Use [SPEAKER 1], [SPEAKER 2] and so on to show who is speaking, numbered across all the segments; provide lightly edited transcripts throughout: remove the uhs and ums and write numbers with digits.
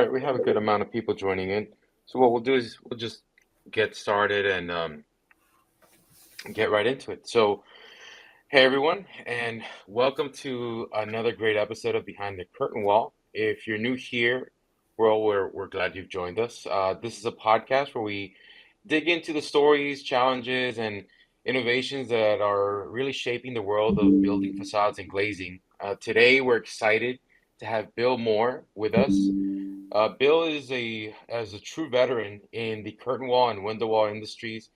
[SPEAKER 1] right, we have a good amount of people joining in. So what we'll do is we'll just get started and get right into it. So, hey everyone, and welcome to another great episode of Behind the Curtain Wall. If you're new here, we're glad you've joined us. This is a podcast where we dig into the stories, challenges, and innovations that are really shaping the world of building facades and glazing. Today, we're excited to have Bill Moore with us. Bill is a true veteran in the curtain wall and window wall industries.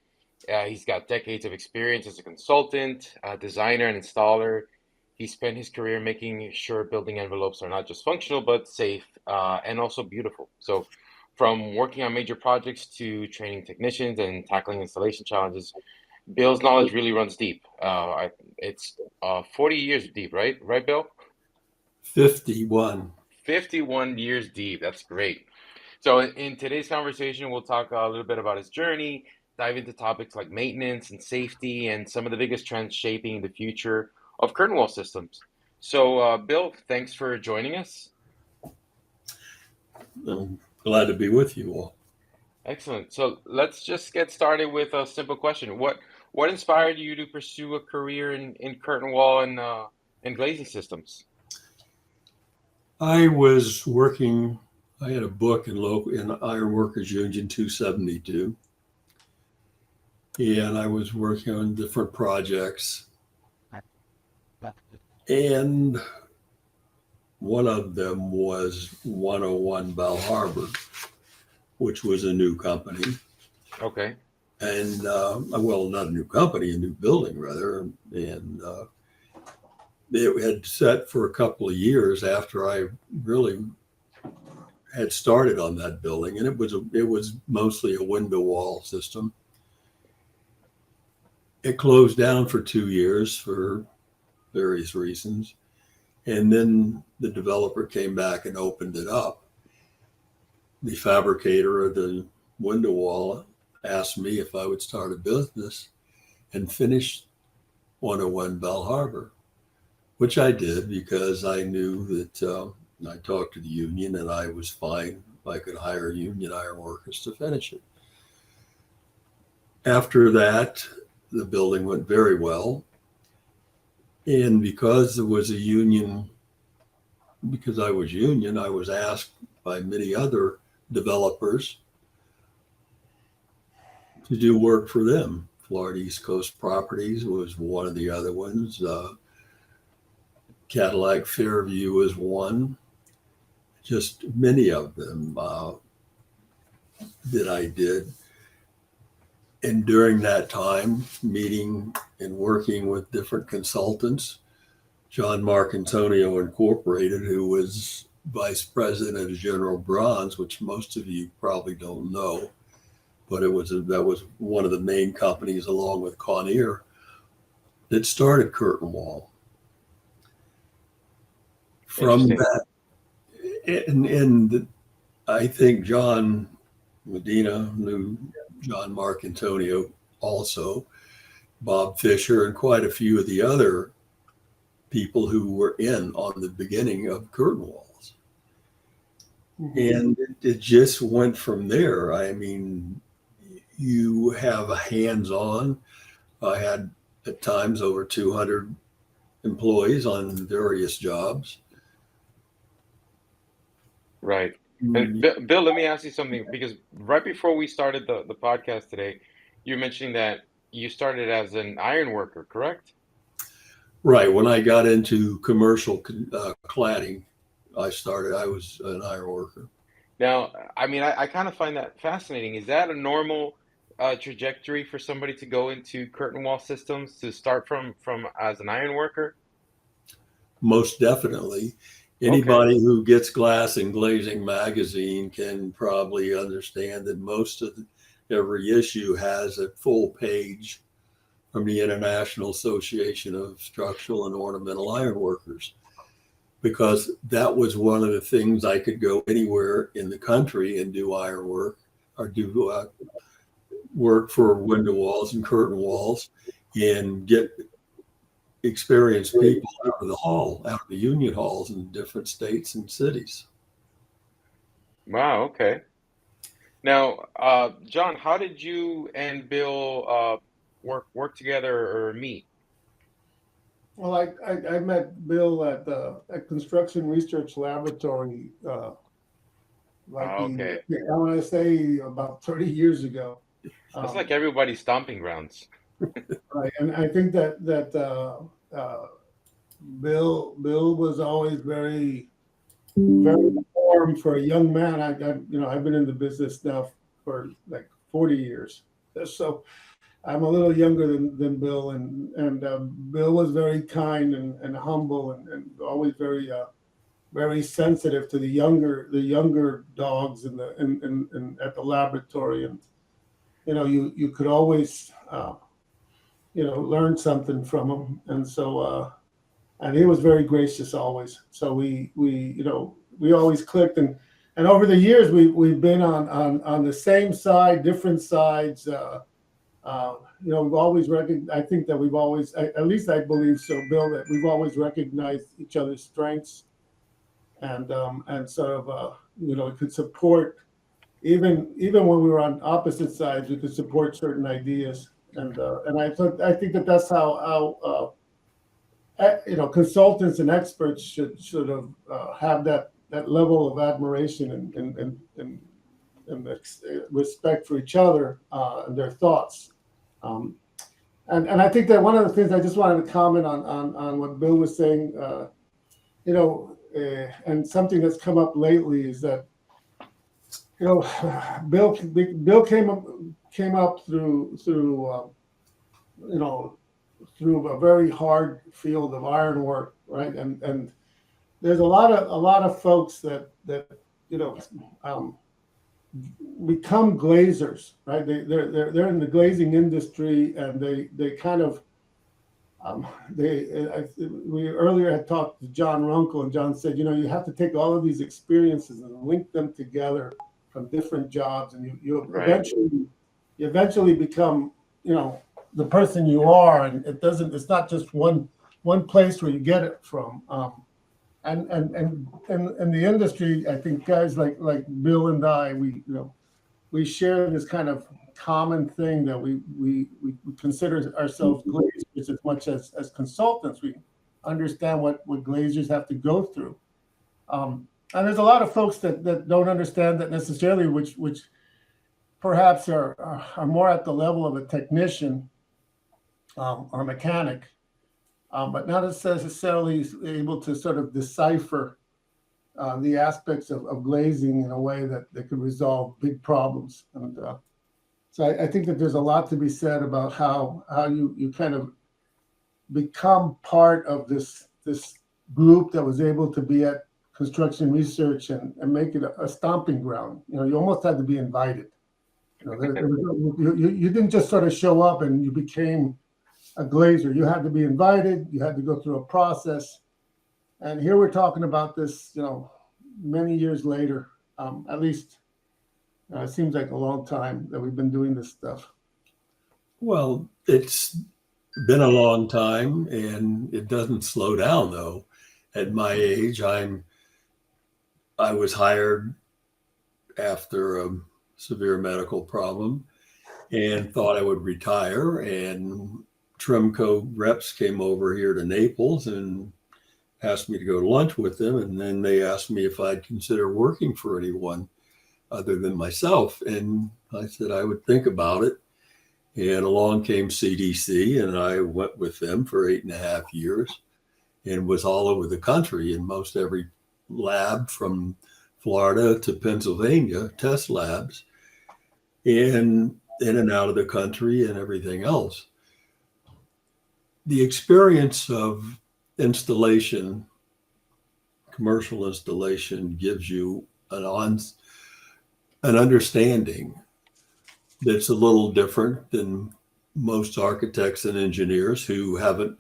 [SPEAKER 1] He's got decades of experience as a consultant, designer, and installer. He spent his career making sure building envelopes are not just functional but safe and also beautiful. So, from working on major projects to training technicians and tackling installation challenges, Bill's knowledge really runs deep. It's 40 years deep, right? Right, Bill?
[SPEAKER 2] 51.
[SPEAKER 1] 51 years deep. That's great. So in today's conversation, we'll talk a little bit about his journey, dive into topics like maintenance and safety, and some of the biggest trends shaping the future of curtain wall systems. So, Bill, thanks for joining us.
[SPEAKER 2] I'm glad to be with you all.
[SPEAKER 1] Excellent. So let's just get started with a simple question. What inspired you to pursue a career in curtain wall and glazing systems?
[SPEAKER 2] I had a book in Iron Workers Union 272, and I was working on different projects. And one of them was 101 Bell Harbor, which was a new company.
[SPEAKER 1] Okay.
[SPEAKER 2] And, well, not a new company, a new building, rather. And it had set for a couple of years after I really had started on that building, and it was mostly a window wall system. It closed down for 2 years for various reasons, and then the developer came back and opened it up. The fabricator of the window wall asked me if I would start a business and finish 101 Bell Harbor, which I did because I knew that I talked to the union and I was fine if I could hire union iron workers to finish it. After that, the building went very well. And because there was a union, because I was union, I was asked by many other developers to do work for them. Florida East Coast Properties was one of the other ones. Cadillac Fairview was one. Just many of them that I did. And during that time, meeting and working with different consultants, John Marcantonio Incorporated, who was vice president of General Bronze, which most of you probably don't know, but that was one of the main companies along with Conair that started Curtain Wall. From that, and I think John Medina knew John Marcantonio also, Bob Fisher, and quite a few of the other people who were in on the beginning of curtain walls. Mm-hmm. And it just went from there. I mean, you have a hands-on. I had at times over 200 employees on various jobs.
[SPEAKER 1] Right. And Bill, let me ask you something, because right before we started the podcast today, you were mentioning that you started as an iron worker, correct?
[SPEAKER 2] Right. When I got into commercial cladding, I was an iron worker.
[SPEAKER 1] Now, I mean, I kind of find that fascinating. Is that a normal trajectory for somebody to go into curtain wall systems, to start from as an iron worker?
[SPEAKER 2] Most definitely. Anybody who gets Glass and Glazing magazine can probably understand that every issue has a full page from the International Association of Structural and Ornamental Iron Workers, because that was one of the things. I could go anywhere in the country and do iron work or do work for window walls and curtain walls and get experienced people out of the union halls in different states and cities.
[SPEAKER 1] Wow, okay. Now, John, how did you and Bill work together or meet?
[SPEAKER 3] Well, I met Bill at the at Construction Research Laboratory, like
[SPEAKER 1] Okay.
[SPEAKER 3] I want to say about 30 years ago.
[SPEAKER 1] That's like
[SPEAKER 3] Um,
[SPEAKER 1] everybody's stomping grounds.
[SPEAKER 3] right, and I think that Bill was always very warm for a young man. I've been in the business now for like 40 years, so I'm a little younger than Bill, and Bill was very kind and humble and always very sensitive to the younger dogs in at the laboratory, and you could always learn something from him, and he was very gracious always. So we always clicked, and over the years we've been on the same side, different sides. We've always recognized. I think that we've always, at least I believe so, Bill, that we've always recognized each other's strengths, and sort of could support even when we were on opposite sides, we could support certain ideas, and I think that that's how consultants and experts should have that level of admiration and respect for each other and their thoughts. Um, and I think that one of the things I just wanted to comment on what Bill was saying, and something that's come up lately is that you know Bill came up through a very hard field of ironwork, right? And there's a lot of folks that you know um, become glazers, right? They're in the glazing industry, and they kind of we earlier had talked to John Runkle, and John said, you have to take all of these experiences and link them together from different jobs, and you
[SPEAKER 1] Right.
[SPEAKER 3] eventually become, the person you are, and it's not just one place where you get it from. And the industry, I think guys like Bill and I, we share this kind of common thing that we consider ourselves glaziers as much as consultants. We understand what glaziers have to go through. And there's a lot of folks that don't understand that necessarily, which perhaps are more at the level of a technician or a mechanic, but not necessarily able to sort of decipher the aspects of glazing in a way that could resolve big problems. And so I think that there's a lot to be said about how you kind of become part of this group that was able to be at construction research and make it a stomping ground. You almost had to be invited. You didn't just sort of show up and you became a glazer. You had to be invited. You had to go through a process. And here we're talking about this, many years later. At least it seems like a long time that we've been doing this stuff.
[SPEAKER 2] Well, it's been a long time, and it doesn't slow down though. At my age, I was hired after a severe medical problem and thought I would retire, and Trimco reps came over here to Naples and asked me to go to lunch with them, and then they asked me if I'd consider working for anyone other than myself, and I said I would think about it. And along came CDC, and I went with them for 8.5 years and was all over the country in most every lab from Florida to Pennsylvania, test labs, and in and out of the country and everything else. The experience of installation, commercial installation, gives you an understanding that's a little different than most architects and engineers who haven't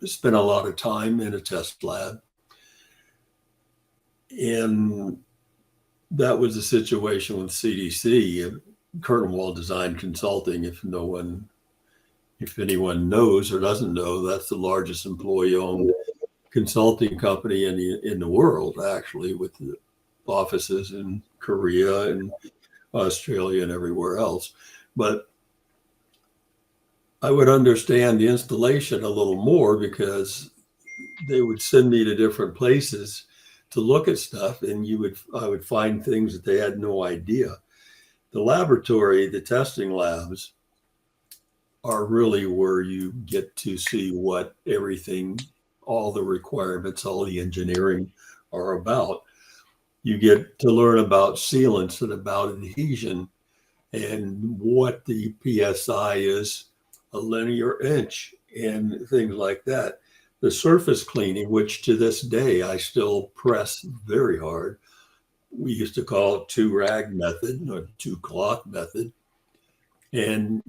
[SPEAKER 2] spent a lot of time in a test lab. And that was the situation with CDC, Curtain Wall Design Consulting. If anyone knows or doesn't know, that's the largest employee-owned consulting company in the world, actually, with offices in Korea and Australia and everywhere else. But I would understand the installation a little more because they would send me to different places to look at stuff, and I would find things that they had no idea. The laboratory, the testing labs, are really where you get to see what everything, all the requirements, all the engineering are about. You get to learn about sealants and about adhesion and what the PSI is, a linear inch, and things like that. The surface cleaning, which to this day I still press very hard. We used to call it 2-rag method or 2-cloth method. And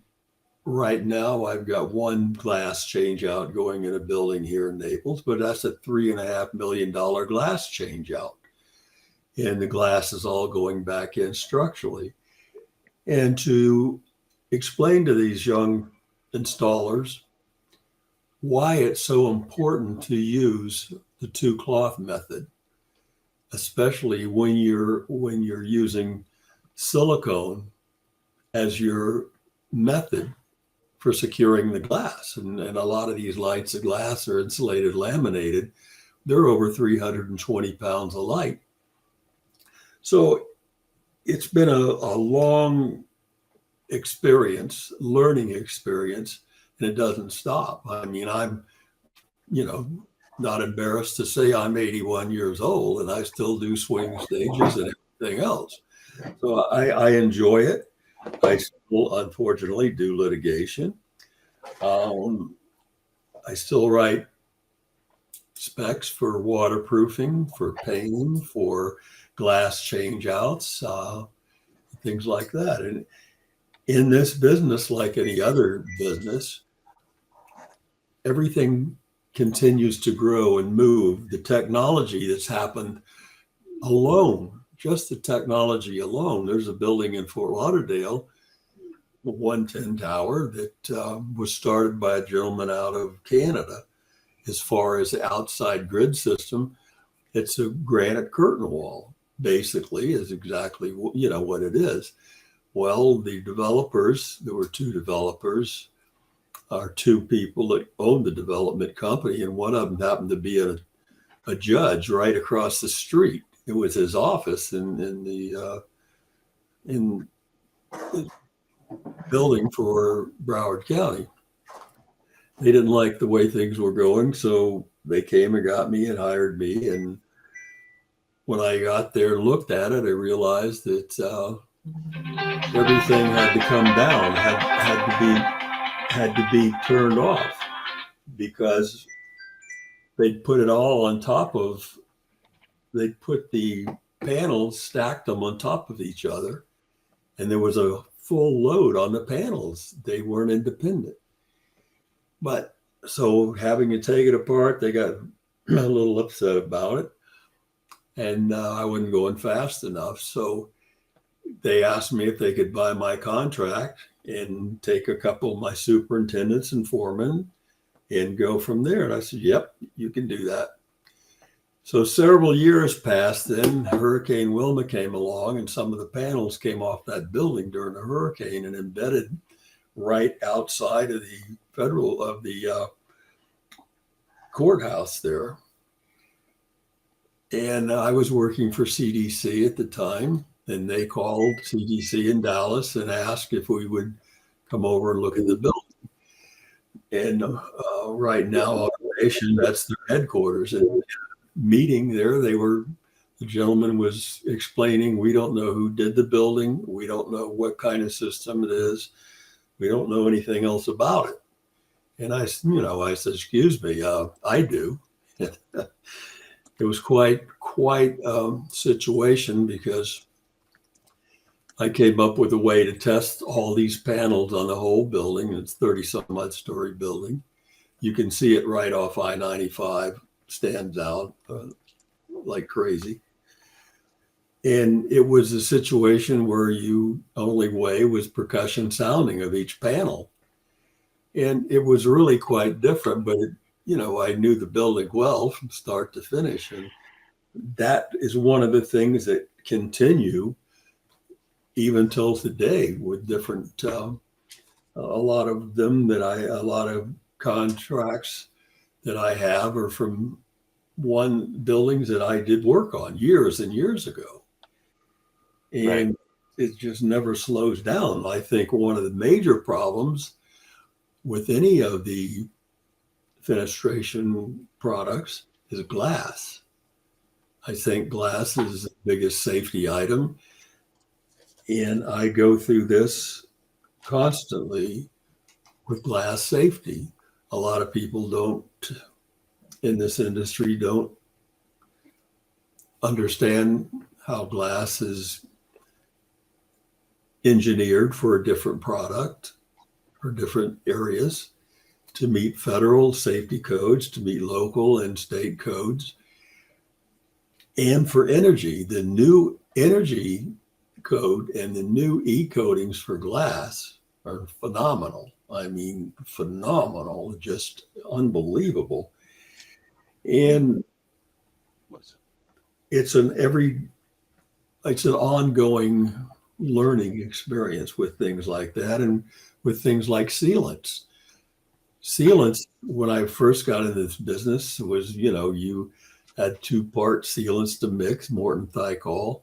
[SPEAKER 2] right now I've got one glass change out going in a building here in Naples, but that's a $3.5 million glass change out. And the glass is all going back in structurally. And to explain to these young installers why it's so important to use the 2-cloth method, especially when you're using silicone as your method for securing the glass. And a lot of these lights of glass are insulated, laminated. They're over 320 pounds a light. So it's been a long experience, learning experience, and it doesn't stop. I mean, I'm, not embarrassed to say I'm 81 years old and I still do swing stages and everything else. So I enjoy it. I still, unfortunately, do litigation. I still write specs for waterproofing, for painting, for glass changeouts, things like that. And in this business, like any other business, everything continues to grow and move. The technology that's happened alone, just the technology alone. There's a building in Fort Lauderdale, the 110 Tower, that was started by a gentleman out of Canada. As far as the outside grid system, it's a granite curtain wall, basically, is exactly what it is. Well, the developers, there were two developers, are two people that owned the development company, and one of them happened to be a judge right across the street. It was his office in the building for Broward County. They didn't like the way things were going, so they came and got me and hired me. And when I got there and looked at it, I realized that everything had to come down, had to be turned off, because they'd put it all on top of, they'd put the panels, stacked them on top of each other, and there was a full load on the panels. They weren't independent. But so having to take it apart, they got a little upset about it, and I wasn't going fast enough. So they asked me if they could buy my contract and take a couple of my superintendents and foremen and go from there. And I said, yep, you can do that. So several years passed, then Hurricane Wilma came along, and some of the panels came off that building during the hurricane and embedded right outside of the courthouse there. And I was working for CDC at the time, and they called CDC in Dallas and asked if we would come over and look at the building. And right now, Automation, that's their headquarters. And meeting there, the gentleman was explaining, we don't know who did the building. We don't know what kind of system it is. We don't know anything else about it. And I said, excuse me, I do. It was quite a situation, because I came up with a way to test all these panels on the whole building. It's 30-some-odd story building. You can see it right off I-95, stands out like crazy. And it was a situation where only way was percussion sounding of each panel. And it was really quite different, but I knew the building well from start to finish. And that is one of the things that continue even till today with different, a lot of them a lot of contracts that I have are from buildings that I did work on years and years ago. And it just never slows down. I think one of the major problems with any of the fenestration products is glass. I think glass is the biggest safety item. And I go through this constantly with glass safety. A lot of people in this industry don't understand how glass is engineered for a different product or different areas to meet federal safety codes, to meet local and state codes. And for energy, the new energy code and the new e-coatings for glass are phenomenal. I mean, phenomenal, just unbelievable. And it's an ongoing learning experience with things like that, and with things like sealants. Sealants, when I first got into this business, was, you had 2-part sealants to mix, Morton Thiokol.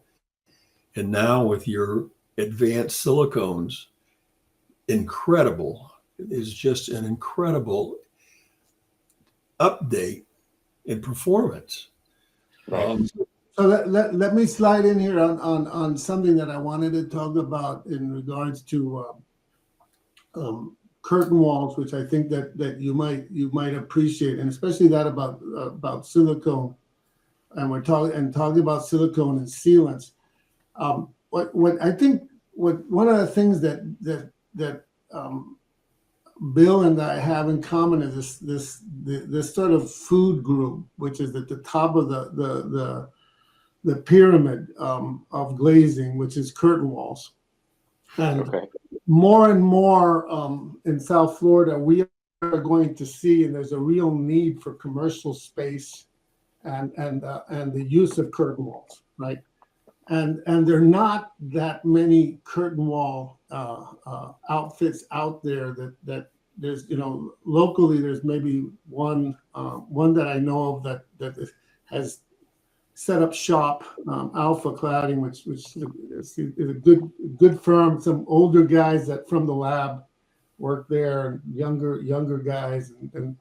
[SPEAKER 2] And now with your advanced silicones, incredible. It is just an incredible update in performance.
[SPEAKER 3] So let me slide in here on something that I wanted to talk about in regards to curtain walls, which I think that you might appreciate, and especially that about silicone. And we're talking about silicone and sealants. What I think one of the things that Bill and I have in common is this sort of food group, which is at the top of the pyramid of glazing, which is curtain walls. And more and more in South Florida, we are going to see, and there's a real need for commercial space and the use of curtain walls, right? And there are not that many curtain wall outfits out there that there's, locally there's maybe one that I know of that has set up shop, Alpha Cladding, which is a good firm. Some older guys that from the lab work there, younger guys, and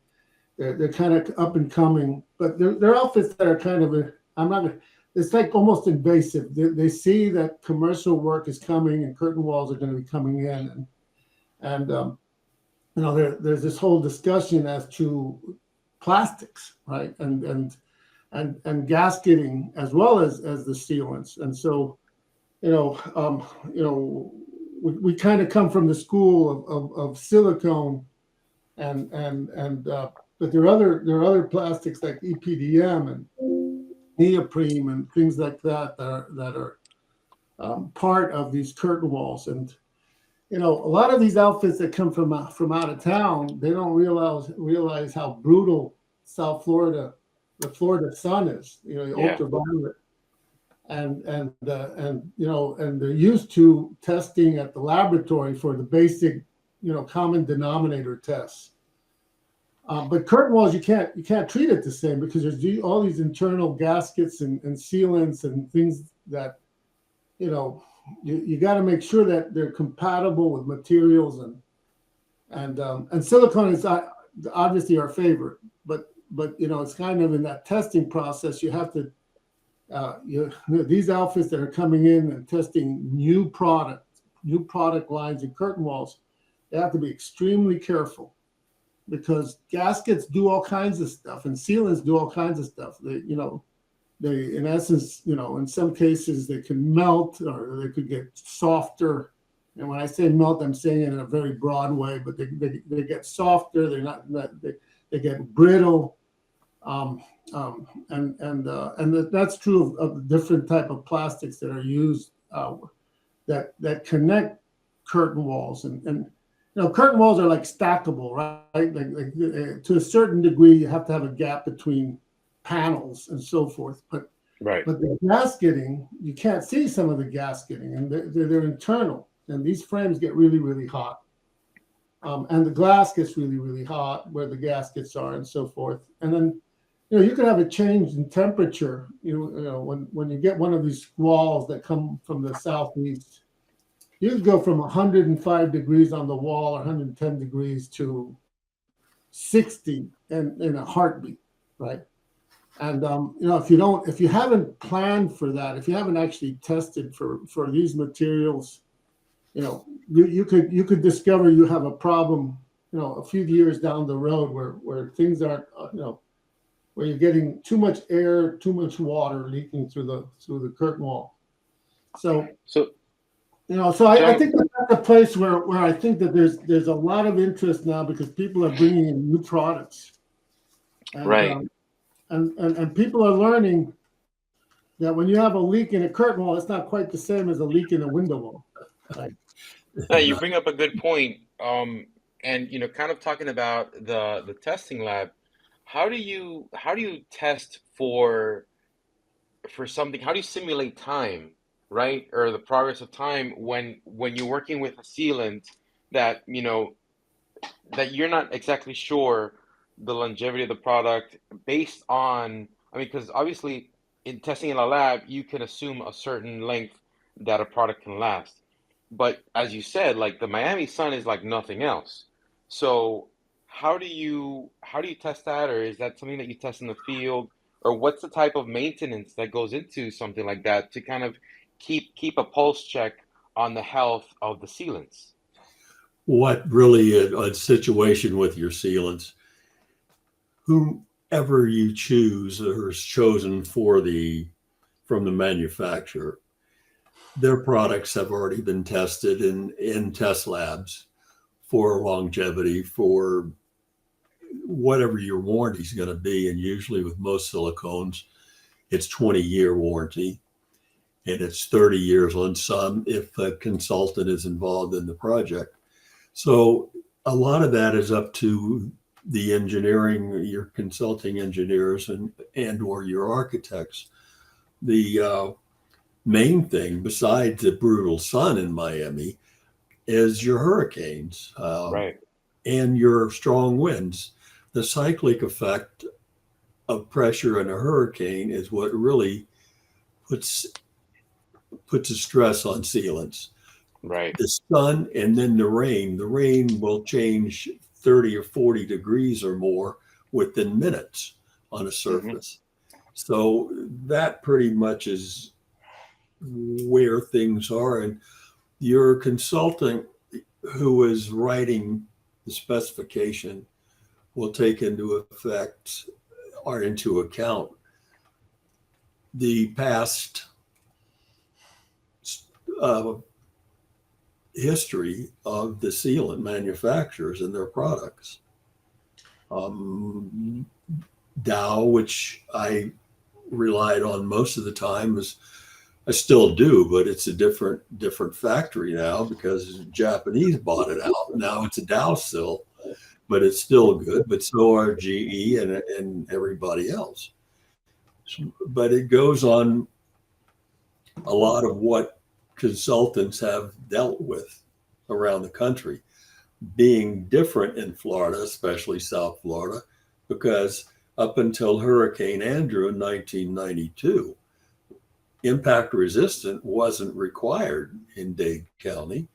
[SPEAKER 3] they're kind of up and coming. But they're outfits that are kind of it's like almost invasive. They see that commercial work is coming and curtain walls are going to be coming in, and there's this whole discussion as to plastics, right, and gasketing as well as the sealants. And so, we kind of come from the school of silicone, but there are other plastics like EPDM and neoprene and things like that are part of these curtain walls. And a lot of these outfits that come from out of town, they don't realize how brutal South Florida, the Florida sun is, ultraviolet, and they're used to testing at the laboratory for the basic, common denominator tests. But curtain walls, you can't treat it the same because there's all these internal gaskets and sealants and things that, you got to make sure that they're compatible with materials, and silicone is obviously our favorite, but it's kind of in that testing process. You have to these outfits that are coming in and testing new product lines and curtain walls, they have to be extremely careful, because gaskets do all kinds of stuff and sealants do all kinds of stuff. They in essence, in some cases they can melt or they could get softer. And when I say melt, I'm saying it in a very broad way, but they get softer. They get brittle. And that's true of different type of plastics that are used that connect curtain walls. And curtain walls are like stackable, right? Like to a certain degree, you have to have a gap between panels and so forth. But
[SPEAKER 1] Right.
[SPEAKER 3] But the gasketing, you can't see some of the gasketing, and they're internal. And these frames get really, really hot. And the glass gets really, really hot where the gaskets are and so forth. And then, you can have a change in temperature, when you get one of these squalls that come from the southeast. You can go from 105 degrees on the wall or 110 degrees to 60 in a heartbeat, right? And if you haven't planned for that, if you haven't actually tested for these materials, you could discover you have a problem, a few years down the road where things aren't, where you're getting too much air, too much water leaking through the curtain wall. So I think that's a place where I think that there's a lot of interest now because people are bringing in new products. And,
[SPEAKER 1] Right.
[SPEAKER 3] And people are learning that when you have a leak in a curtain wall, it's not quite the same as a leak in a window wall. Right?
[SPEAKER 1] Yeah, you bring up a good point. And kind of talking about the testing lab, how do you test for something? How do you simulate time, right? Or the progress of time when you're working with a sealant that, that you're not exactly sure the longevity of the product based on, I mean, because obviously in testing in a lab, you can assume a certain length that a product can last. But as you said, like the Miami sun is like nothing else. So how do you test that, or is that something that you test in the field, or what's the type of maintenance that goes into something like that to kind of keep a pulse check on the health of the sealants?
[SPEAKER 2] What really a situation with your sealants, whomever you choose or is chosen from the manufacturer, their products have already been tested in test labs for longevity, for whatever your warranty is going to be. And usually with most silicones, it's 20-year warranty, and it's 30 years on some if a consultant is involved in the project. So a lot of that is up to the engineering, your consulting engineers and or your architects. The main thing, besides the brutal sun in Miami, is your hurricanes
[SPEAKER 1] Right.
[SPEAKER 2] and your strong winds. The cyclic effect of pressure in a hurricane is what really puts a stress on sealants.
[SPEAKER 1] Right.
[SPEAKER 2] The sun and then the rain will change 30 or 40 degrees or more within minutes on a surface. So that pretty much is where things are. And your consultant who is writing the specification will take into account the past history of the sealant manufacturers and their products. Dow, which I relied on most of the time, I still do, but it's a different factory now because Japanese bought it out. Now it's a Dow still, but it's still good. But so are GE and everybody else. But it goes on a lot of what consultants have dealt with around the country, being different in Florida, especially South Florida, because up until Hurricane Andrew in 1992, impact resistant wasn't required in Dade County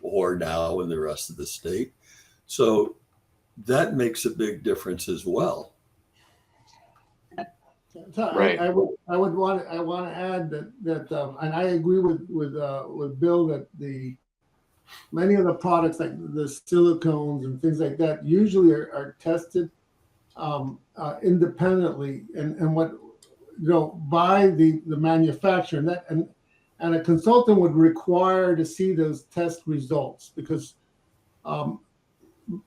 [SPEAKER 2] or now in the rest of the state. So that makes a big difference as well.
[SPEAKER 3] So
[SPEAKER 1] Right.
[SPEAKER 3] I would want to add that and I agree with Bill that many of the products like the silicones and things like that usually are tested independently and what by the manufacturer, and a consultant would require to see those test results because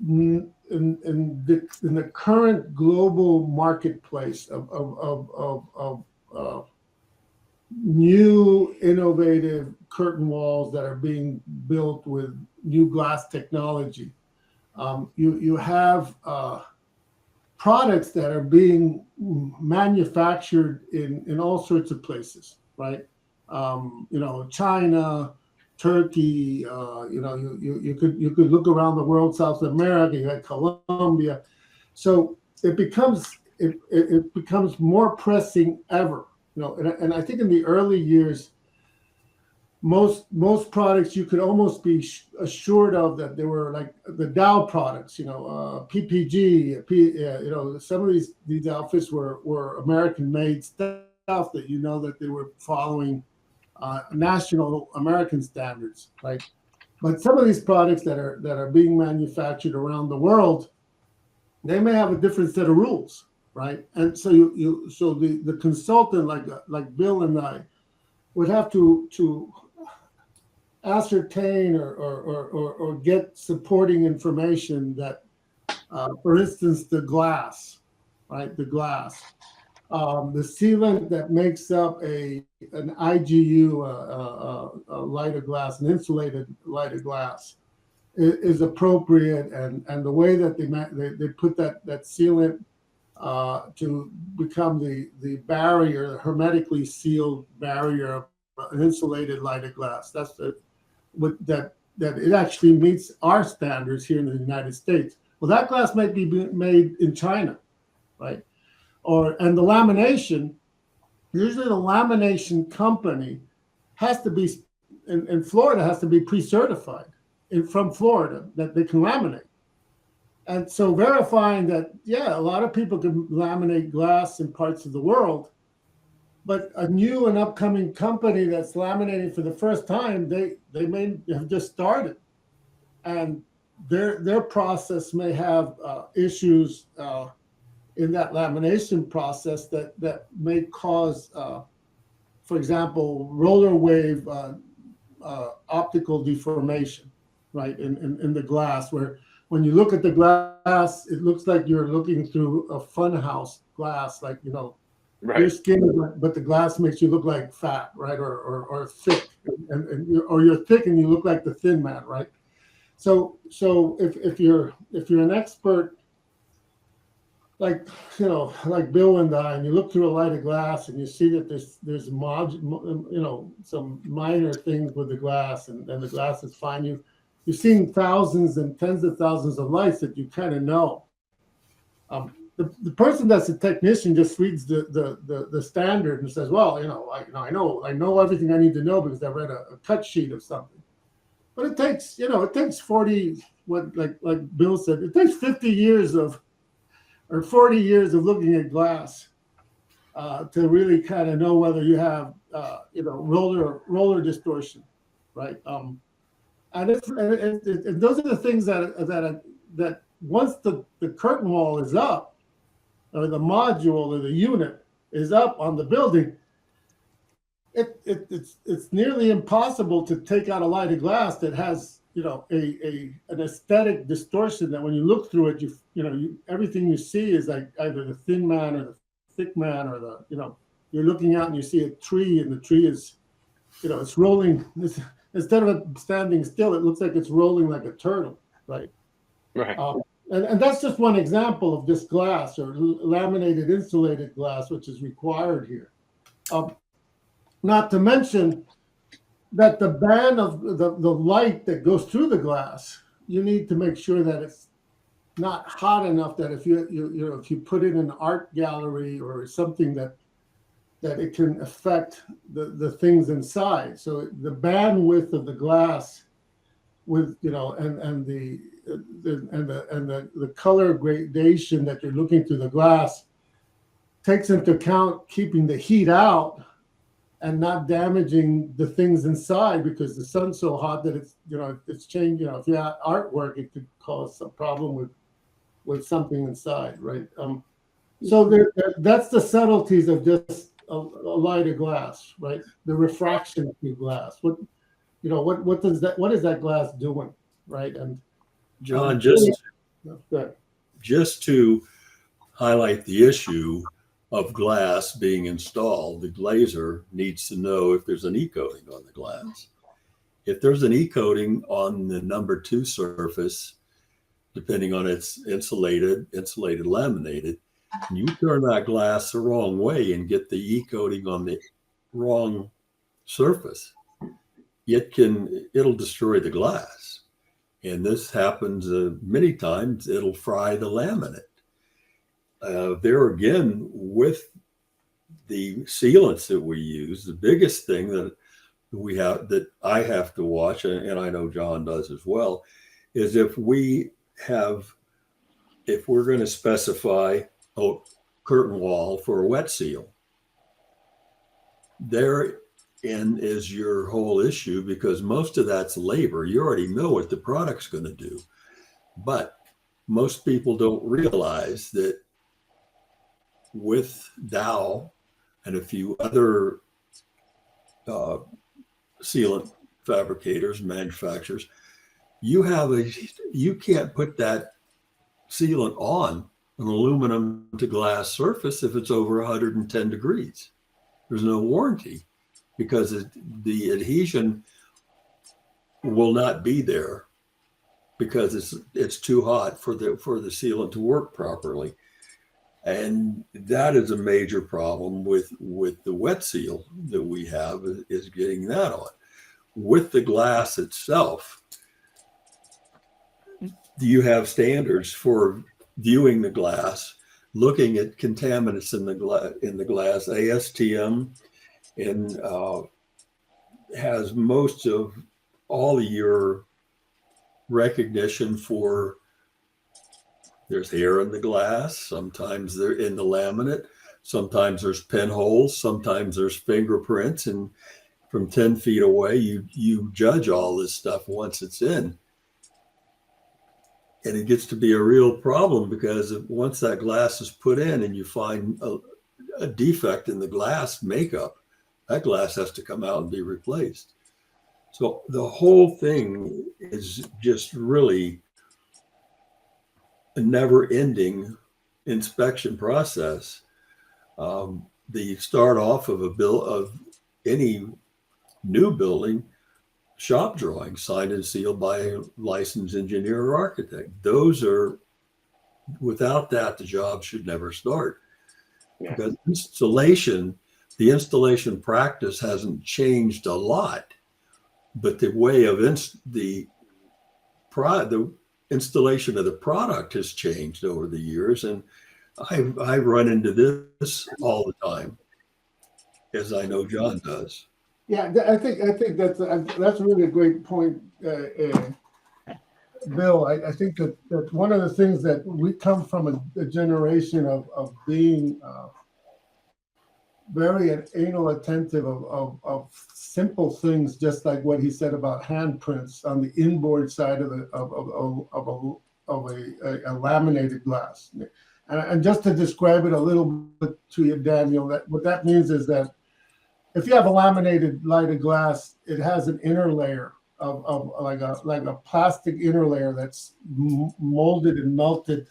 [SPEAKER 3] in the current global marketplace of new innovative curtain walls that are being built with new glass technology, you have products that are being manufactured in all sorts of places, right? China, Turkey. You could look around the world, South America. You had Colombia, so it becomes more pressing ever. And I think in the early years, most products you could almost be assured of that they were like the Dow products, PPG, some of these outfits were American made stuff that that they were following national American standards, right? But some of these products that are being manufactured around the world, they may have a different set of rules, right? And so so the consultant like Bill and I would have to ascertain or get supporting information that, for instance, the glass, right? The glass, the sealant that makes up an IGU, a lighter glass, an insulated lighter glass, is appropriate, and the way that they put that sealant to become the barrier, the hermetically sealed barrier of an insulated lighter glass. That's that it actually meets our standards here in the United States. Well, that glass might be made in China, right? And the lamination, usually the lamination company has to be in Florida, has to be pre-certified from Florida that they can laminate. And so verifying that, a lot of people can laminate glass in parts of the world, but a new and upcoming company that's laminating for the first time, they may have just started, and their process may have issues in that lamination process that may cause, for example, roller wave optical deformation, right, in the glass, where when you look at the glass, it looks like you're looking through a funhouse glass, like
[SPEAKER 1] Right.
[SPEAKER 3] You're skinny, but the glass makes you look like fat, right? Or thick, or you're thick and you look like the thin man, right? So if you're an expert, like Bill and I, and you look through a light of glass and you see that there's some minor things with the glass, and the glass is fine. You've seen thousands and tens of thousands of lights that you kind of know. The person that's a technician just reads the standard and says, well, I know everything I need to know because I read a cut sheet of something. But it takes 40, like Bill said, it takes 50 years or 40 years of looking at glass to really kind of know whether you have roller distortion, right? And those are the things that once the curtain wall is up, or the module or the unit is up on the building, it's nearly impossible to take out a light of glass that has an aesthetic distortion, that when you look through it, everything you see is like either the thin man or the thick man, or you're looking out and you see a tree, and the tree is it's rolling. Instead of it standing still, it looks like it's rolling like a turtle, right?
[SPEAKER 1] Right.
[SPEAKER 3] And that's just one example of this glass, or laminated insulated glass, which is required here. Not to mention that the band of the light that goes through the glass, you need to make sure that it's not hot enough that if you put it in an art gallery or something that it can affect the things inside. So the bandwidth of the glass with and the color gradation that you're looking through the glass takes into account keeping the heat out and not damaging the things inside, because the sun's so hot that it's changing. If you have artwork, it could cause a problem with something inside, right? So that's the subtleties of just a light of glass, right? The refraction of glass. What is that glass doing, right? And
[SPEAKER 2] John, just to highlight the issue of glass being installed, the glazer needs to know if there's an e-coating on the glass. If there's an e-coating on the number 2 surface, depending on its insulated, laminated. And you turn that glass the wrong way and get the e-coating on the wrong surface, it'll destroy the glass. And this happens many times. It'll fry the laminate. There again, with the sealants that we use, the biggest thing that I have to watch, and I know John does as well, is if we're going to specify a curtain wall for a wet seal, therein is your whole issue, because most of that's labor. You already know what the product's going to do, but most people don't realize that with Dow and a few other sealant fabricators, manufacturers, you can't put that sealant on an aluminum to glass surface if it's over 110 degrees. There's no warranty, because the adhesion will not be there, because it's too hot for the sealant to work properly. And that is a major problem with the wet seal that we have, is getting that on. With the glass itself, you have standards for viewing the glass, looking at contaminants in the glass. ASTM and has most of all of your recognition for. There's hair in the glass. Sometimes they're in the laminate. Sometimes there's pinholes. Sometimes there's fingerprints. And from 10 feet away, you judge all this stuff once it's in. And it gets to be a real problem, because once that glass is put in and you find a defect in the glass makeup, that glass has to come out and be replaced. So the whole thing is just really a never-ending inspection process. The start off of any new building, shop drawings signed and sealed by a licensed engineer or architect. Those are, without that, the job should never start. Yeah. Because the installation practice hasn't changed a lot, but the way of the installation of the product has changed over the years. And I run into this all the time, as I know John does.
[SPEAKER 3] Yeah, I think that's really a great point, Bill. I think that one of the things that we come from a generation of being very anal attentive of simple things, just like what he said about handprints on the inboard side of a laminated glass. And just to describe it a little bit to you, Daniel, what that means is that if you have a laminated lighted glass, it has an inner layer of like a plastic inner layer that's molded and melted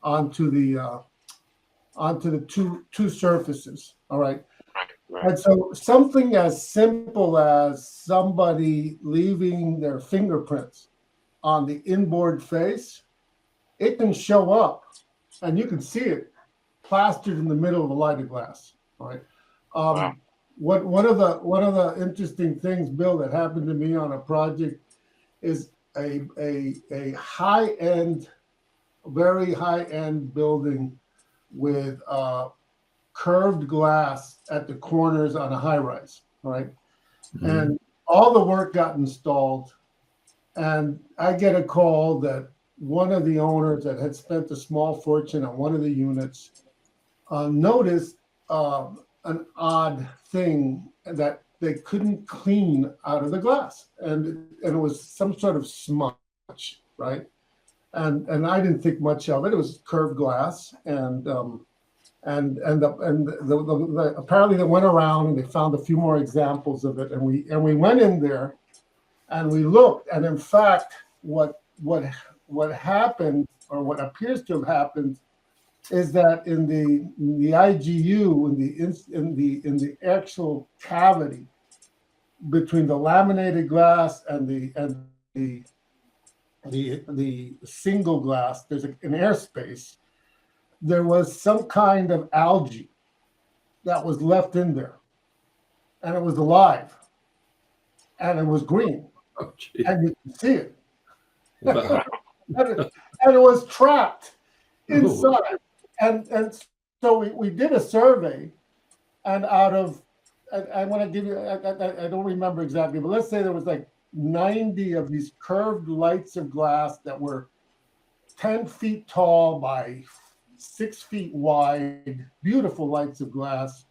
[SPEAKER 3] onto the two surfaces. All right. Right. And so something as simple as somebody leaving their fingerprints on the inboard face, it can show up, and you can see it plastered in the middle of a lighted glass. All right. Wow. One of the interesting things, Bill, that happened to me on a project is a high-end, very high-end building with curved glass at the corners on a high-rise, right? Mm-hmm. And all the work got installed, and I get a call that one of the owners that had spent a small fortune on one of the units noticed an odd thing that they couldn't clean out of the glass, and it was some sort of smudge, right? And I didn't think much of it. It was curved glass, and apparently they went around and they found a few more examples of it, and we went in there and we looked, and in fact, what happened, or what appears to have happened, is that in the IGU, in the actual cavity between the laminated glass and the the single glass, there's an airspace. There was some kind of algae that was left in there, and it was alive, and it was green,
[SPEAKER 2] Oh, gee.
[SPEAKER 3] and you can see it.
[SPEAKER 2] Wow.
[SPEAKER 3] And it was trapped
[SPEAKER 2] Oh,
[SPEAKER 3] inside. And so we did a survey, and out of, I want to give you, I don't remember exactly, but let's say there was like 90 of these curved lights of glass that were 10 feet tall by 6 feet wide, beautiful lights of glass.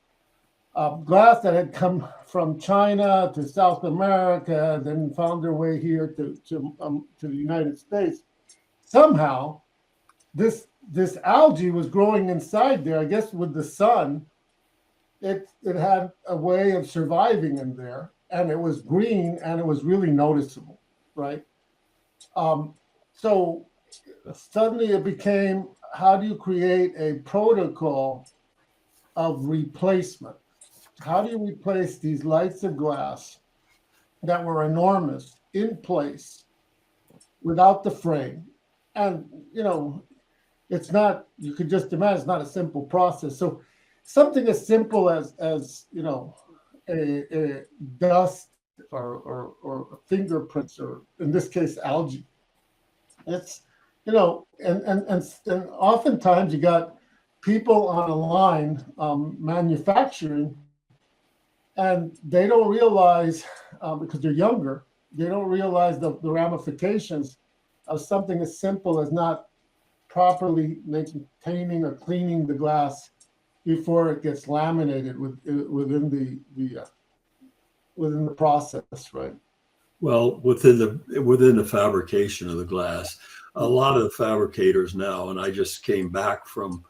[SPEAKER 3] Glass that had come from China to South America, then found their way here to the United States. Somehow, this algae was growing inside there. I guess with the sun, it had a way of surviving in there, and it was green, and it was really noticeable, right? So suddenly it became, how do you create a protocol of replacement? How do you replace these lights of glass that were enormous in place without the frame? And, it's not, you could just imagine, it's not a simple process. So something as simple as a dust or fingerprints, or in this case, algae. It's, and oftentimes you got people on a line manufacturing, and they don't realize, because they're younger, they don't realize the ramifications of something as simple as not properly maintaining or cleaning the glass before it gets laminated within the process, right?
[SPEAKER 2] well, within the fabrication of the glass, a lot of the fabricators now, and I just came back from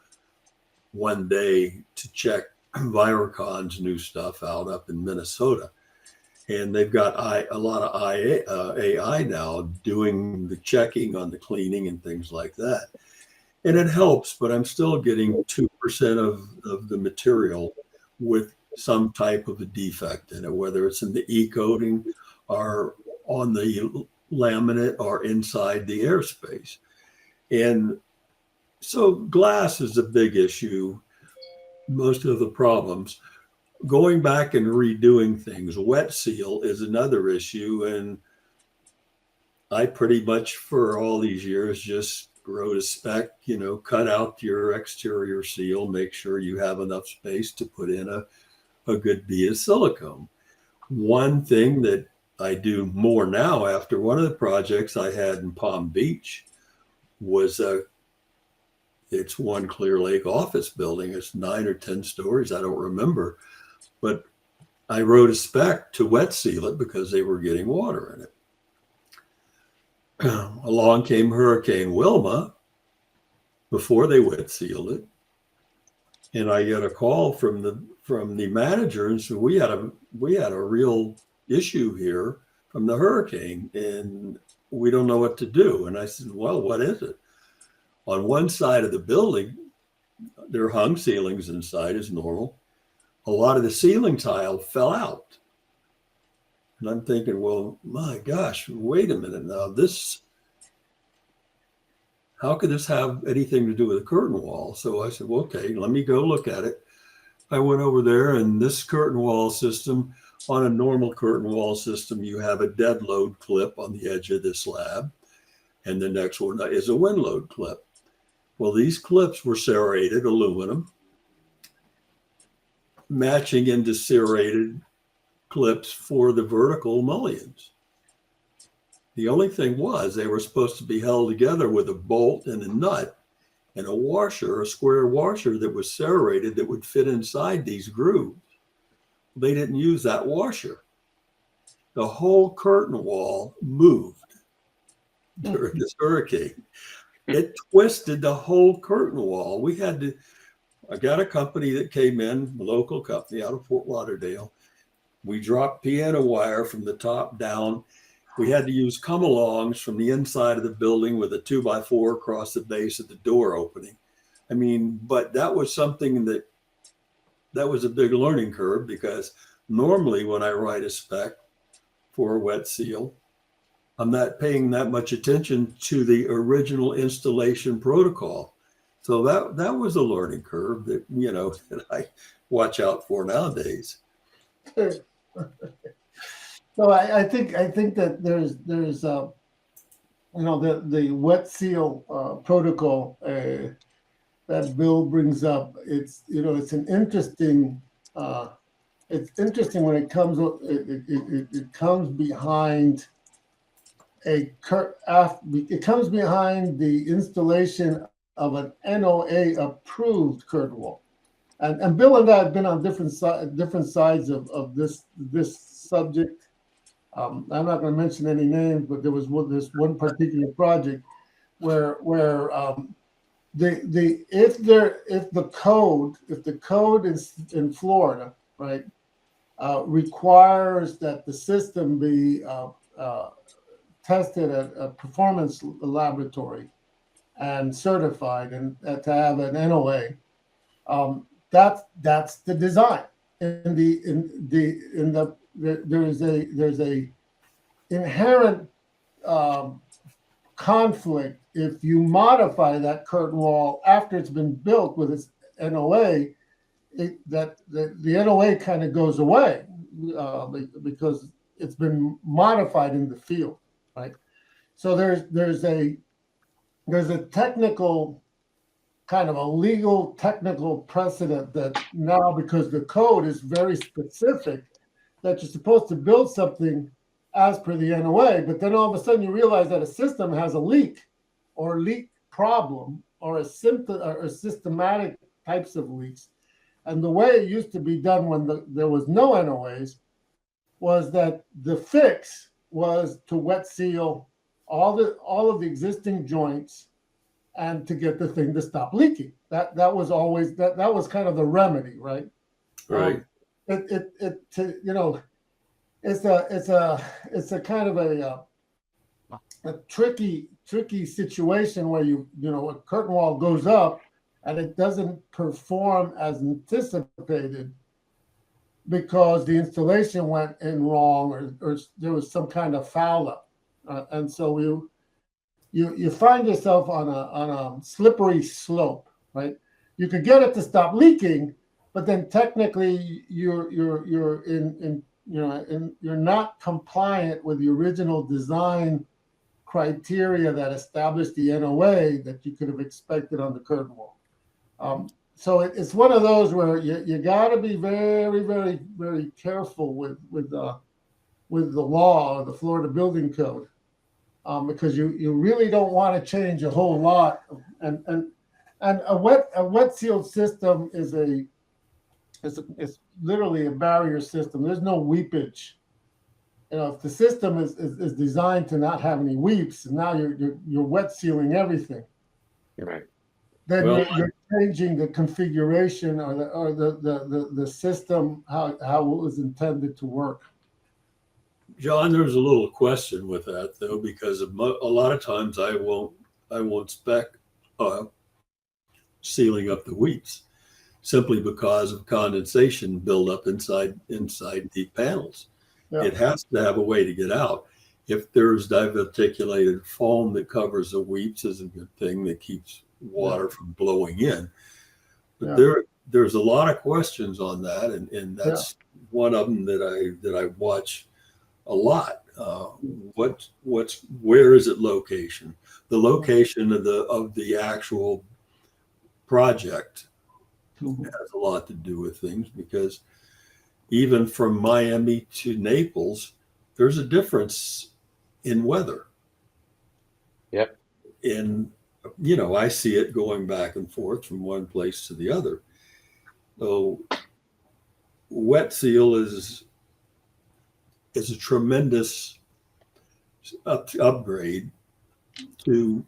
[SPEAKER 2] one day to check Virocon's new stuff out up in Minnesota. And they've got a lot of AI now doing the checking on the cleaning and things like that. And it helps, but I'm still getting 2% of the material with some type of a defect in it, whether it's in the e-coating or on the laminate or inside the airspace. And so glass is a big issue. Most of the problems. Going back and redoing things, wet seal is another issue. And I pretty much for all these years just wrote a spec, cut out your exterior seal, make sure you have enough space to put in a good bead of silicone. One thing that I do more now, after one of the projects I had in Palm Beach was it's one Clear Lake office building. It's 9 or 10 stories. I don't remember. But I wrote a spec to wet seal it because they were getting water in it. Along came Hurricane Wilma before they wet sealed it. And I got a call from the manager and said, we had a real issue here from the hurricane and we don't know what to do. And I said, well, what is it? On one side of the building, there are hung ceilings inside as normal. A lot of the ceiling tile fell out. And I'm thinking, well, my gosh, wait a minute now. How could this have anything to do with a curtain wall? So I said, well, okay, let me go look at it. I went over there, and this curtain wall system, on a normal curtain wall system, you have a dead load clip on the edge of the slab. And the next one is a wind load clip. Well, these clips were serrated aluminum, matching into serrated clips for the vertical mullions. The only thing was they were supposed to be held together with a bolt and a nut and a washer, a square washer that was serrated that would fit inside these grooves. They didn't use that washer. The whole curtain wall moved during this hurricane. It twisted the whole curtain wall. I got a company that came in, a local company out of Fort Lauderdale. We dropped piano wire from the top down. We had to use come-alongs from the inside of the building with a 2x4 across the base of the door opening. But that was something that was a big learning curve, because normally when I write a spec for a wet seal, I'm not paying that much attention to the original installation protocol. So that was a learning curve that, that I watch out for nowadays.
[SPEAKER 3] So I think that there's the wet seal protocol that Bill brings up. It's it's an interesting. It's interesting when it comes behind it comes behind the installation of an NOA approved curtain wall. And Bill and I have been on different sides of this subject. I'm not going to mention any names, but there was this one particular project where if the code is in Florida, right, requires that the system be tested at a performance laboratory and certified, and to have an NOA. That's the design. There's a inherent conflict if you modify that curtain wall after it's been built with its NOA. The NOA kind of goes away because it's been modified in the field, right? So there's a technical, kind of a legal technical precedent that now, because the code is very specific, that you're supposed to build something as per the NOA, but then all of a sudden you realize that a system has a leak or leak problem or a systematic types of leaks. And the way it used to be done when there was no NOAs was that the fix was to wet seal all of the existing joints and to get the thing to stop leaking. That was always that was kind of the remedy, right?
[SPEAKER 2] Right.
[SPEAKER 3] It's a kind of a tricky situation where a curtain wall goes up and it doesn't perform as anticipated because the installation went in wrong or there was some kind of foul up, and so you find yourself on a slippery slope, right? You could get it to stop leaking, but then technically you're not compliant with the original design criteria that established the NOA that you could have expected on the curtain wall. So it's one of those where you got to be very, very, very careful with the law, the Florida Building Code, because you really don't want to change a whole lot. And a wet sealed system is it's literally a barrier system. There's no weepage. If the system is designed to not have any weeps, and now you're wet sealing everything.
[SPEAKER 1] Right.
[SPEAKER 3] Then you're changing the configuration or the system how it was intended to work.
[SPEAKER 2] John, there's a little question with that though, because a lot of times I won't spec sealing up the weeps simply because of condensation buildup inside the panels. Yeah. It has to have a way to get out. If there's diverticulated foam that covers the weeps, is a good thing that keeps water from blowing in. But there's a lot of questions on that, and that's one of them that I watch a lot. Where is it location? The location of the actual project has a lot to do with things, because even from Miami to Naples, there's a difference in weather.
[SPEAKER 1] Yep.
[SPEAKER 2] And I see it going back and forth from one place to the other. So wet seal is a tremendous upgrade to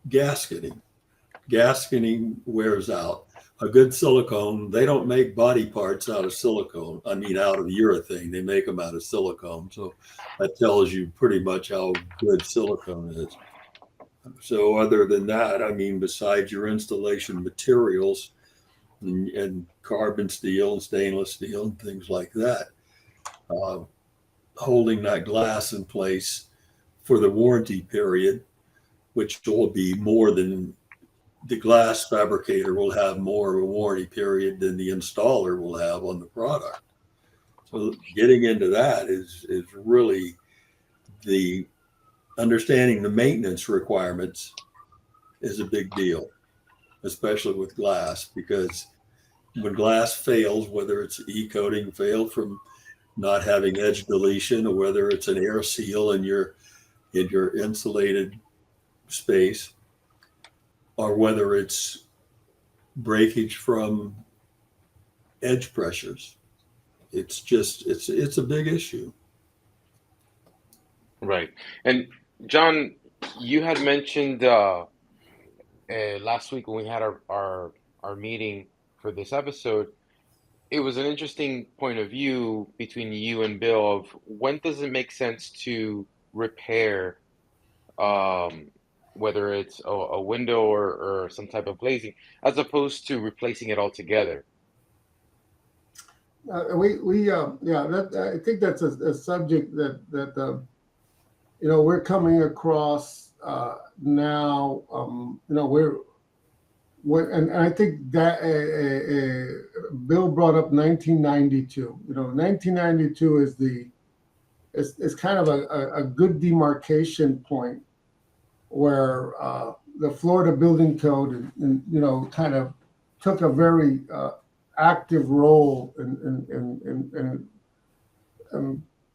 [SPEAKER 2] gasketing. Gasketing wears out. A good silicone, they don't make body parts out of silicone. I mean, out of urethane. They make them out of silicone. So that tells you pretty much how good silicone is. So other than that, I mean, besides your installation materials and carbon steel and stainless steel and things like that, holding that glass in place for the warranty period, which will be more than the glass fabricator will have more of a warranty period than the installer will have on the product. So getting into that is really the understanding the maintenance requirements is a big deal, especially with glass, because when glass fails, whether it's e-coating failed from not having edge deletion, or whether it's an air seal in your insulated space, or whether it's breakage from edge pressures, it's a big issue.
[SPEAKER 1] Right. And John, you had mentioned last week when we had our meeting for this episode, it was an interesting point of view between you and Bill of when does it make sense to repair, whether it's a window or some type of glazing, as opposed to replacing it altogether.
[SPEAKER 3] I think that's a subject that we're coming across now. And I think that Bill brought up 1992. 1992 is kind of a good demarcation point where the Florida Building Code, kind of took a very active role in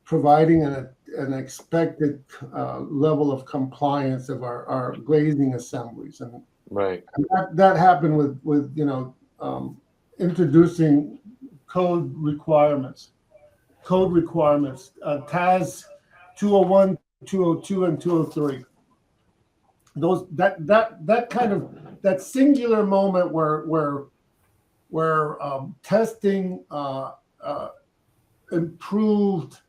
[SPEAKER 3] providing an expected level of compliance of our glazing assemblies, and
[SPEAKER 1] right.
[SPEAKER 3] that happened with introducing code requirements, TAS 201, 202, and 203. That singular moment where testing improved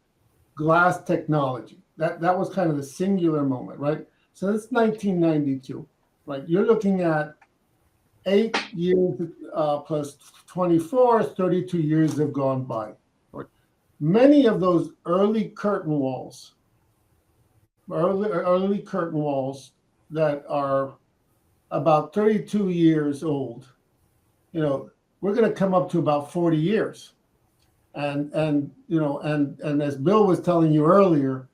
[SPEAKER 3] glass technology. That was kind of the singular moment, right? So that's 1992, right? You're looking at 8 years plus 24, 32 years have gone by. Many of those early curtain walls that are about 32 years old, we're going to come up to about 40 years. And as Bill was telling you earlier,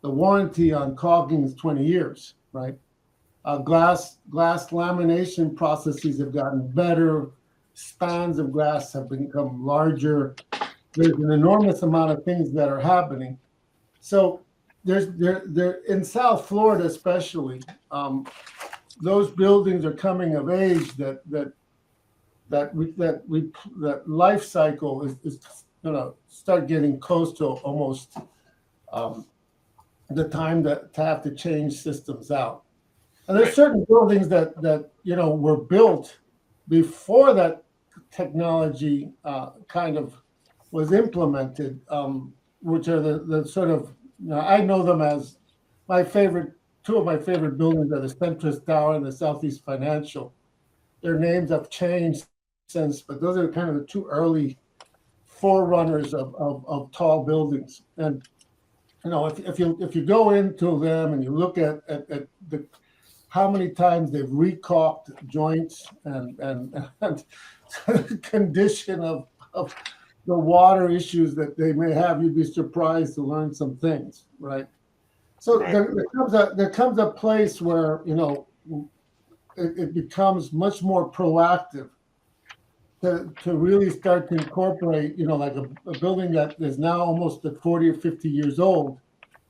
[SPEAKER 3] the warranty on caulking is 20 years, right? Glass lamination processes have gotten better. Spans of glass have become larger. There's an enormous amount of things that are happening. So there in South Florida, especially, those buildings are coming of age that life cycle is start getting close to almost the time to have to change systems out. And there's certain buildings that were built before that technology kind of was implemented, which are the sort of, I know them as two of my favorite buildings are the Centrist Tower and the Southeast Financial. Their names have changed since, but those are kind of the two early forerunners of tall buildings. And if you go into them and you look at how many times they've recaulked joints and condition of the water issues that they may have, you'd be surprised to learn some things, right? So there comes a place where it becomes much more proactive to really start to incorporate, like a building that is now almost at 40 or 50 years old,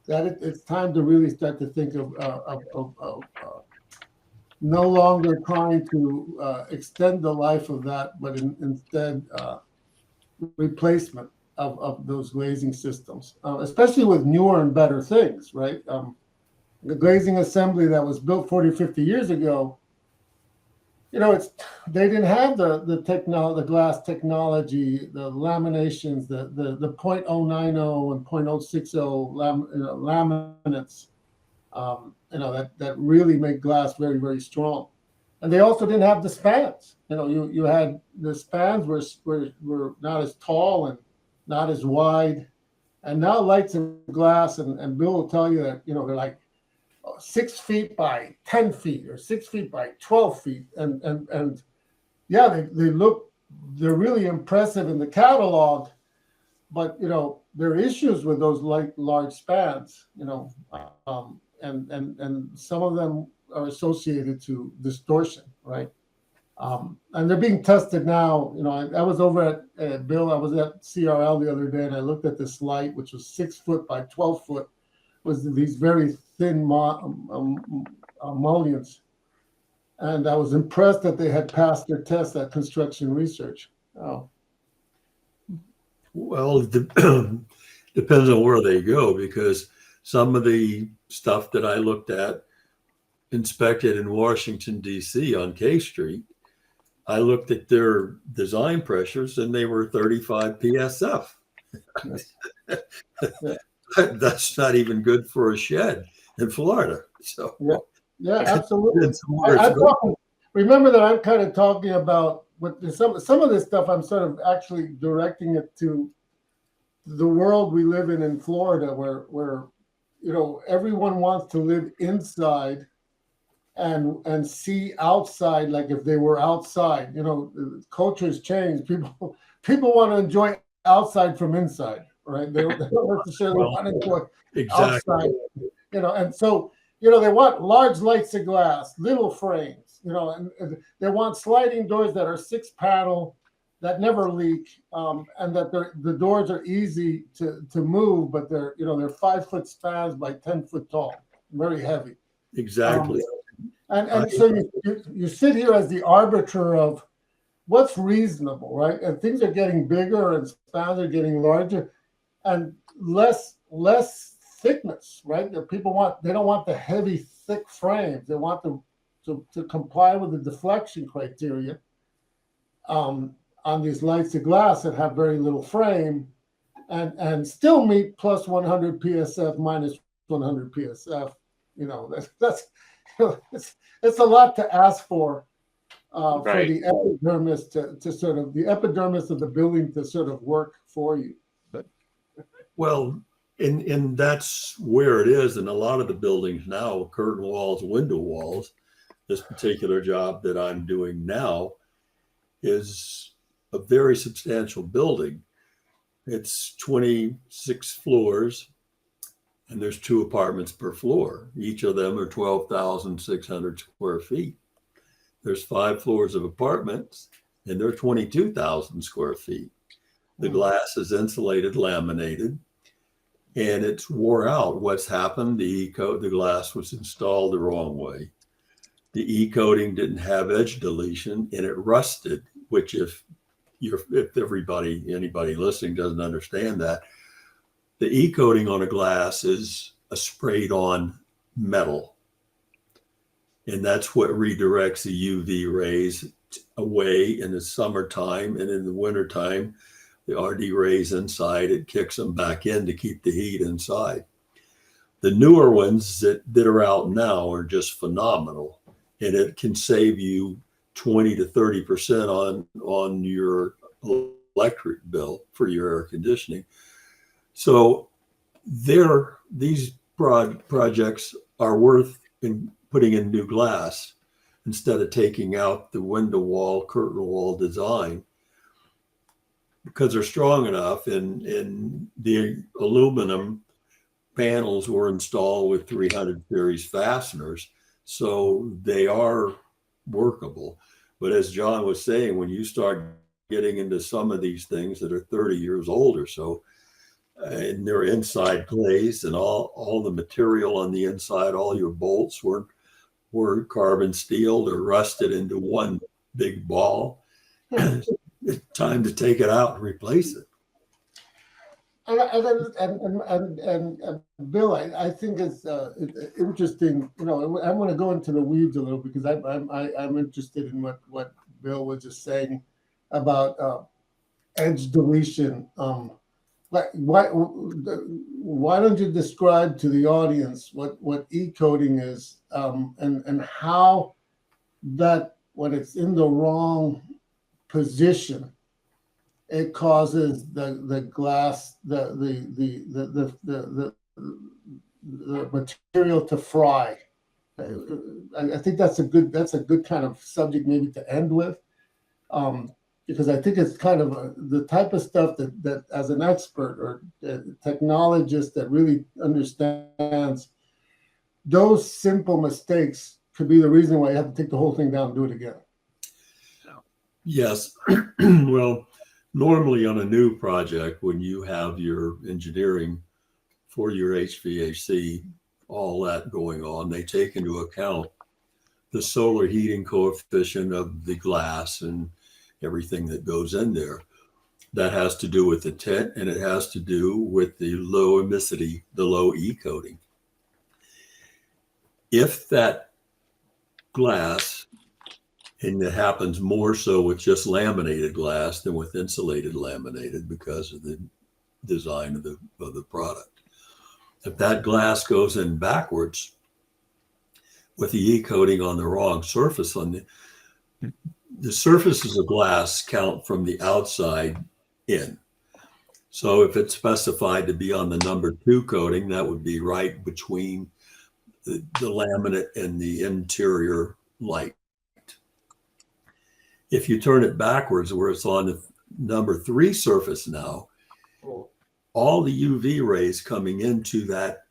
[SPEAKER 3] that it's time to really start to think of no longer trying to extend the life of that, but instead replacement of those glazing systems, especially with newer and better things, right? The glazing assembly that was built 40, 50 years ago, they didn't have the glass technology, the laminations, the 0.090 and 0.060 laminates, that really make glass very, very strong. And they also didn't have the spans. You had the spans were not as tall and not as wide. And now lights and glass, and Bill will tell you that, they're like 6 feet by 10 feet or 6 feet by 12 feet. And yeah, they're really impressive in the catalog, but, there are issues with those large spans, and some of them are associated to distortion, right? And they're being tested now. I was over at Bill. I was at CRL the other day, and I looked at this light, which was 6 foot by 12 foot, was these very thin mullions, and I was impressed that they had passed their test at Construction Research. Oh,
[SPEAKER 2] Well, it depends on where they go, because some of the stuff that I looked at, inspected in Washington, D.C. on K Street, I looked at their design pressures and they were 35 PSF. That's not even good for a shed in Florida. So
[SPEAKER 3] yeah, absolutely.
[SPEAKER 2] I
[SPEAKER 3] Remember that I'm kind of talking about some of this stuff. I'm sort of actually directing it to the world we live in Florida, where everyone wants to live inside and see outside, like if they were outside. Cultures change. People want to enjoy outside from inside, right? They don't necessarily want to enjoy outside. And so they want large lights of glass, little frames, and they want sliding doors that are 6-panel, that never leak, and that the doors are easy to move, but they're 5-foot spans by 10 foot tall, very heavy.
[SPEAKER 2] Exactly.
[SPEAKER 3] And so you sit here as the arbiter of what's reasonable, right? And things are getting bigger and spans are getting larger, and less thickness, right? They don't want the heavy, thick frames. They want to comply with the deflection criteria on these lights of glass that have very little frame, and still meet plus 100 PSF, minus 100 PSF. That's it's a lot to ask for the epidermis to sort of the epidermis of the building to sort of work for you.
[SPEAKER 2] Well, and that's where it is in a lot of the buildings now, curtain walls, window walls. This particular job that I'm doing now is a very substantial building. It's 26 floors, and there's 2 apartments per floor. Each of them are 12,600 square feet. There's 5 floors of apartments, and they're 22,000 square feet. The glass is insulated, laminated, and it's wore out. What's happened? The glass was installed the wrong way. The E-coating didn't have edge deletion, and it rusted, which if anybody listening doesn't understand that, the E-coating on a glass is a sprayed on metal. And that's what redirects the UV rays away in the summertime, and in the wintertime, the RD rays inside, it kicks them back in to keep the heat inside. The newer ones that are out now are just phenomenal, and it can save you 20 to 30% on your electric bill for your air conditioning. So these projects are worth putting in new glass instead of taking out the window wall, curtain wall design, because they're strong enough, and the aluminum panels were installed with 300 series fasteners, so they are workable. But as John was saying, when you start getting into some of these things that are 30 years old or so, and they're inside glazed, and all the material on the inside, all your bolts were carbon steel or rusted into one big ball. It's time to take it out and replace it.
[SPEAKER 3] And Bill, I think it's interesting. I'm going to go into the weeds a little, because I'm interested in what Bill was just saying about edge deletion. Why don't you describe to the audience what E-coating is, and how that when it's in the wrong position, it causes the glass, the the material to fry. I think that's a good kind of subject maybe to end with, because I think it's kind of the type of stuff that as an expert or a technologist that really understands, those simple mistakes could be the reason why you have to take the whole thing down and do it again.
[SPEAKER 2] Yes. Well, normally on a new project, when you have your engineering for your HVAC, all that going on, they take into account the solar heating coefficient of the glass and everything that goes in there. That has to do with the tint, and it has to do with the low emissivity, the low E coating. If that glass, and it happens more so with just laminated glass than with insulated laminated because of the design of the product. If that glass goes in backwards with the E coating on the wrong surface, on the surfaces of glass count from the outside in. So if it's specified to be on the number 2 coating, that would be right between the laminate and the interior light. If you turn it backwards where it's on the number 3 surface now, all the UV rays coming into that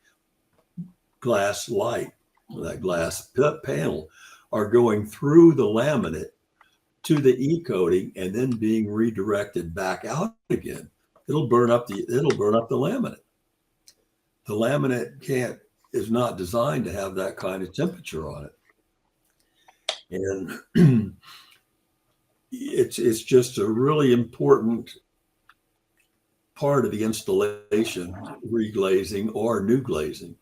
[SPEAKER 2] glass light, that glass panel, are going through the laminate to the E coating and then being redirected back out again. It'll burn up the laminate. The laminate is not designed to have that kind of temperature on it. And it's just a really important part of the installation, reglazing or new glazing,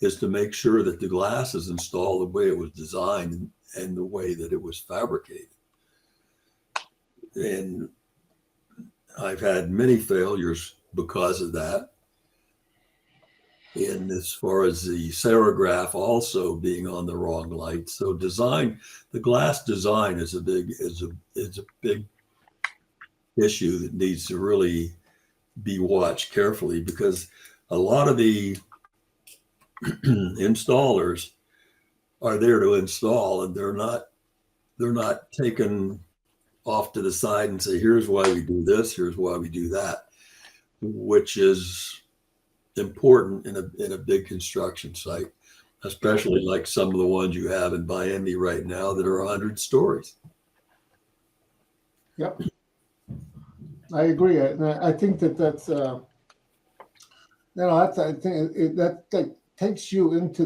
[SPEAKER 2] is to make sure that the glass is installed the way it was designed and the way that it was fabricated. And I've had many failures because of that. And as far as the serograph also being on the wrong light. So the glass design is a big issue that needs to really be watched carefully, because a lot of the installers are there to install, and they're not taken off to the side and say, here's why we do this, here's why we do that, which is important in a big construction site, especially like some of the ones you have in Miami right now that are 100 stories.
[SPEAKER 3] Yep, I agree. I think that's I think that takes you into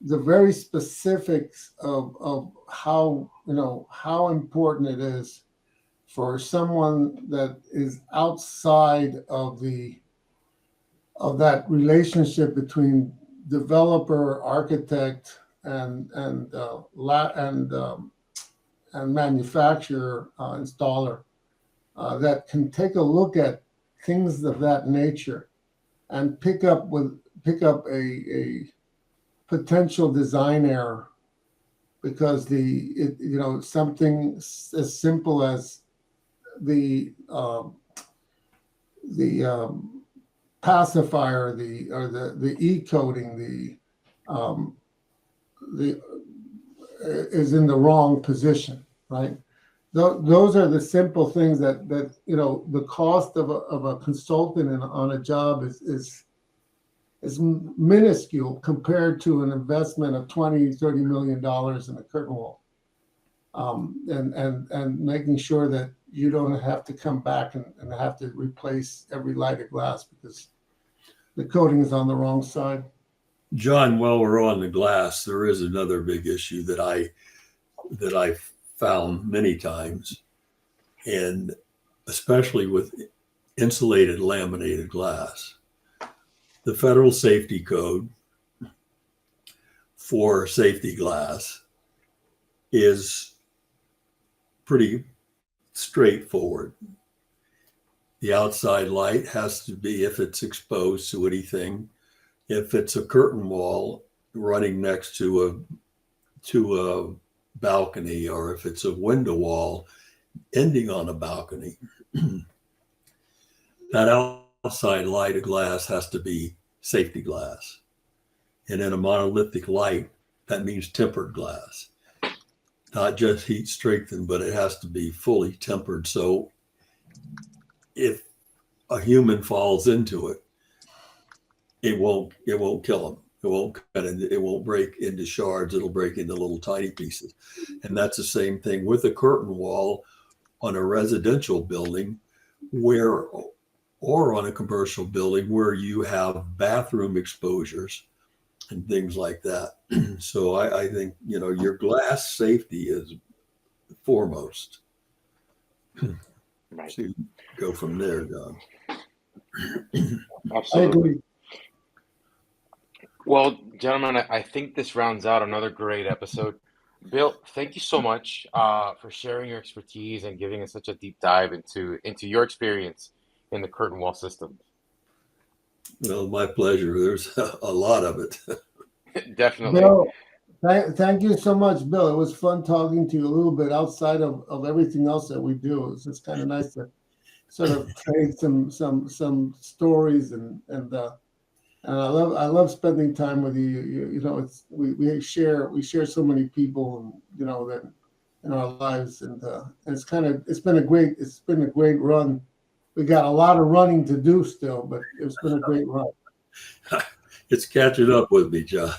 [SPEAKER 3] the very specifics of how important it is for someone that is outside of that relationship between developer, architect, and manufacturer, installer, that can take a look at things of that nature and pick up a potential design error, because something as simple as the pacifier, the E coating, is in the wrong position, right? Those are the simple things that the cost of a consultant on a job is minuscule compared to an investment of $20-30 million in a curtain wall, and making sure that you don't have to come back and have to replace every light of glass because the coating is on the wrong side.
[SPEAKER 2] John, while we're on the glass, there is another big issue that I've found many times, and especially with insulated laminated glass. The federal safety code for safety glass is pretty straightforward. The outside light has to be, if it's exposed to anything, if it's a curtain wall running next to a balcony, or if it's a window wall ending on a balcony, that outside light of glass has to be safety glass. And in a monolithic light, that means tempered glass, not just heat strengthened, but it has to be fully tempered. So if a human falls into it, it won't kill them. It won't cut it. It won't break into shards. It'll break into little tiny pieces. And that's the same thing with a curtain wall on a residential building or on a commercial building where you have bathroom exposures and things like that. So I think, your glass safety is foremost.
[SPEAKER 1] Right.
[SPEAKER 2] So you go from there, John.
[SPEAKER 3] I
[SPEAKER 1] Absolutely.
[SPEAKER 3] agree.
[SPEAKER 1] Well, gentlemen, I think this rounds out another great episode. Bill, thank you so much for sharing your expertise and giving us such a deep dive into your experience in the curtain wall system.
[SPEAKER 2] Well, my pleasure. There's a lot of it.
[SPEAKER 1] Definitely.
[SPEAKER 3] Bill, thank you so much, Bill. It was fun talking to you a little bit outside of everything else that we do. It's just kind of nice to sort of trade some stories and I love spending time with you. It's we share so many people that in our lives and it's been a great run. We got a lot of running to do still, but it's been a great run.
[SPEAKER 2] It's catching up with me, John.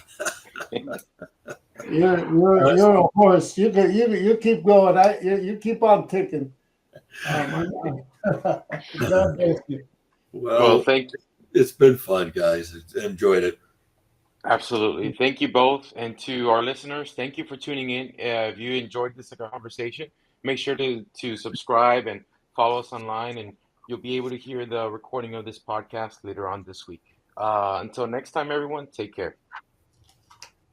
[SPEAKER 3] You're a horse. You keep going. You keep on ticking. God bless you.
[SPEAKER 1] Well, thank you.
[SPEAKER 2] It's been fun, guys. Enjoyed it.
[SPEAKER 1] Absolutely. Thank you both. And to our listeners, thank you for tuning in. If you enjoyed this conversation, make sure to subscribe and follow us online, and you'll be able to hear the recording of this podcast later on this week. Until next time, everyone, take care.